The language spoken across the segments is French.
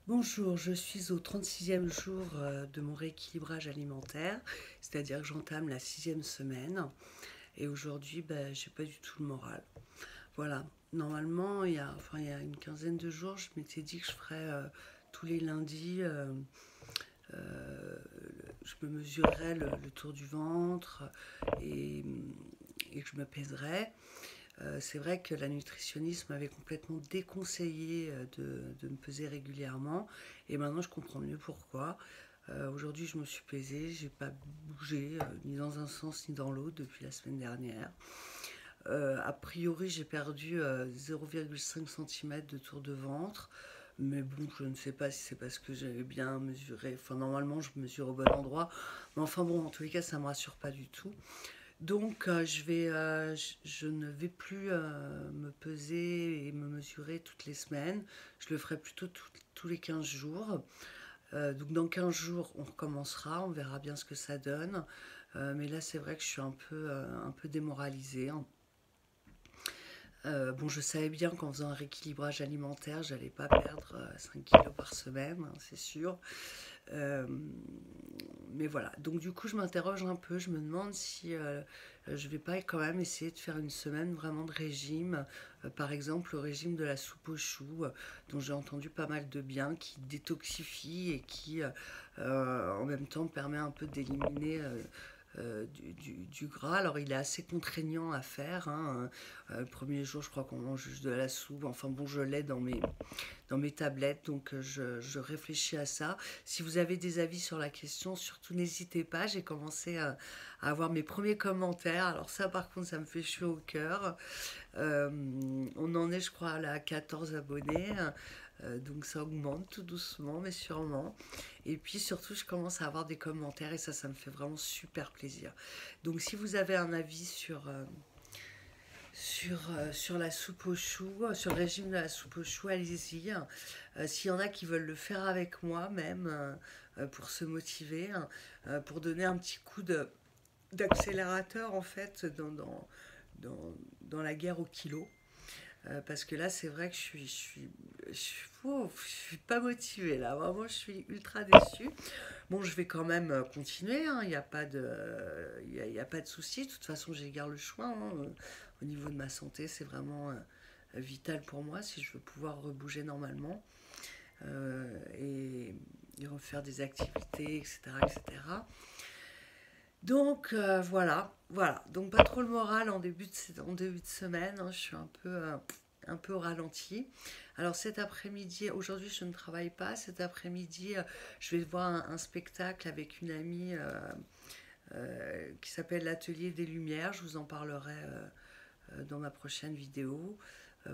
Bonjour, je suis au 36e jour de mon rééquilibrage alimentaire, c'est-à-dire que j'entame la 6e semaine et aujourd'hui j'ai pas du tout le moral. Voilà, normalement il y a une quinzaine de jours je m'étais dit que je ferais tous les lundis, euh, je me mesurerais le tour du ventre et, et que je me pèserais. C'est vrai que la nutritionniste m'avait complètement déconseillé de me peser régulièrement et maintenant je comprends mieux pourquoi. Aujourd'hui je me suis pesée, j'ai pas bougé ni dans un sens ni dans l'autre depuis la semaine dernière. A priori j'ai perdu 0,5 cm de tour de ventre. Mais bon, je ne sais pas si c'est parce que j'avais bien mesuré. Enfin, normalement, je mesure au bon endroit. Mais enfin, bon, en tous les cas, ça ne me rassure pas du tout. Donc, je ne vais plus me peser et me mesurer toutes les semaines. Je le ferai plutôt tous les 15 jours. Donc, dans 15 jours, on recommencera. On verra bien ce que ça donne. Mais là, c'est vrai que je suis un peu démoralisée, hein. Bon, je savais bien qu'en faisant un rééquilibrage alimentaire, j'allais pas perdre 5 kilos par semaine, hein, c'est sûr. Euh, mais voilà, donc du coup je m'interroge un peu, je me demande si je vais pas quand même essayer de faire une semaine vraiment de régime, par exemple le régime de la soupe aux choux, dont j'ai entendu pas mal de bien, qui détoxifie et qui en même temps permet un peu d'éliminer du gras. Alors il est assez contraignant à faire, hein. Le premier jour je crois qu'on mange juste de la soupe, enfin bon je l'ai dans mes tablettes, donc je réfléchis à ça. Si vous avez des avis sur la question, surtout n'hésitez pas. J'ai commencé à avoir mes premiers commentaires. Alors ça, par contre, ça me fait chaud au cœur. On en est, je crois, à 14 abonnés. Donc ça augmente tout doucement, mais sûrement. Et puis surtout, je commence à avoir des commentaires et ça me fait vraiment super plaisir. Donc si vous avez un avis sur la soupe aux choux, sur le régime de la soupe aux choux, allez-y. S'il y en a qui veulent le faire avec moi même, pour se motiver, hein, pour donner un petit coup d'accélérateur en fait dans, dans la guerre au kilo. Parce que là, c'est vrai que je suis pas motivée là. Vraiment, je suis ultra déçue. Bon, je vais quand même continuer, hein. Il n'y a pas de, il y a pas de souci. De toute façon, j'ai garde le choix, hein. Au niveau de ma santé, c'est vraiment vital pour moi si je veux pouvoir rebouger normalement et refaire des activités, etc., etc. Donc voilà. Donc pas trop le moral en début de semaine, hein. Je suis un peu au ralenti. Alors cet après-midi, aujourd'hui je ne travaille pas. Cet après-midi, je vais voir un spectacle avec une amie qui s'appelle l'Atelier des Lumières. Je vous en parlerai dans ma prochaine vidéo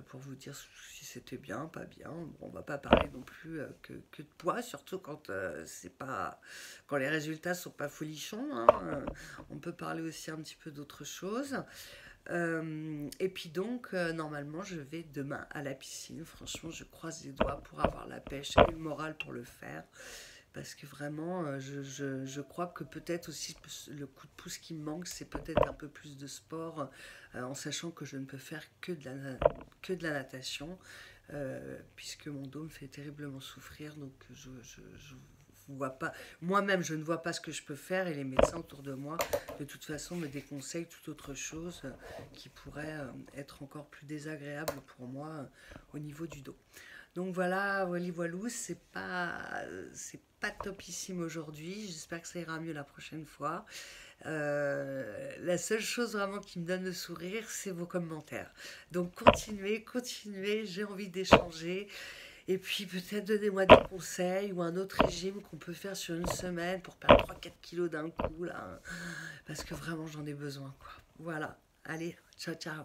pour vous dire si c'était bien, pas bien. Bon, on va pas parler non plus que de poids, surtout quand c'est pas quand les résultats sont pas folichons, hein. On peut parler aussi un petit peu d'autre chose. Et puis donc, normalement, je vais demain à la piscine. Franchement, je croise les doigts pour avoir la pêche et le moral pour le faire. Parce que vraiment, je crois que peut-être aussi le coup de pouce qui me manque, c'est peut-être un peu plus de sport, en sachant que je ne peux faire que de la natation, puisque mon dos me fait terriblement souffrir. Donc je vois pas, moi-même, je ne vois pas ce que je peux faire et les médecins autour de moi, de toute façon, me déconseillent toute autre chose qui pourrait être encore plus désagréable pour moi au niveau du dos. Donc voilà, voilou, c'est pas topissime aujourd'hui. J'espère que ça ira mieux la prochaine fois. La seule chose vraiment qui me donne le sourire, c'est vos commentaires. Donc continuez, j'ai envie d'échanger. Et puis peut-être donnez-moi des conseils ou un autre régime qu'on peut faire sur une semaine pour perdre 3-4 kilos d'un coup, là. Parce que vraiment j'en ai besoin, quoi. Voilà, allez, ciao ciao.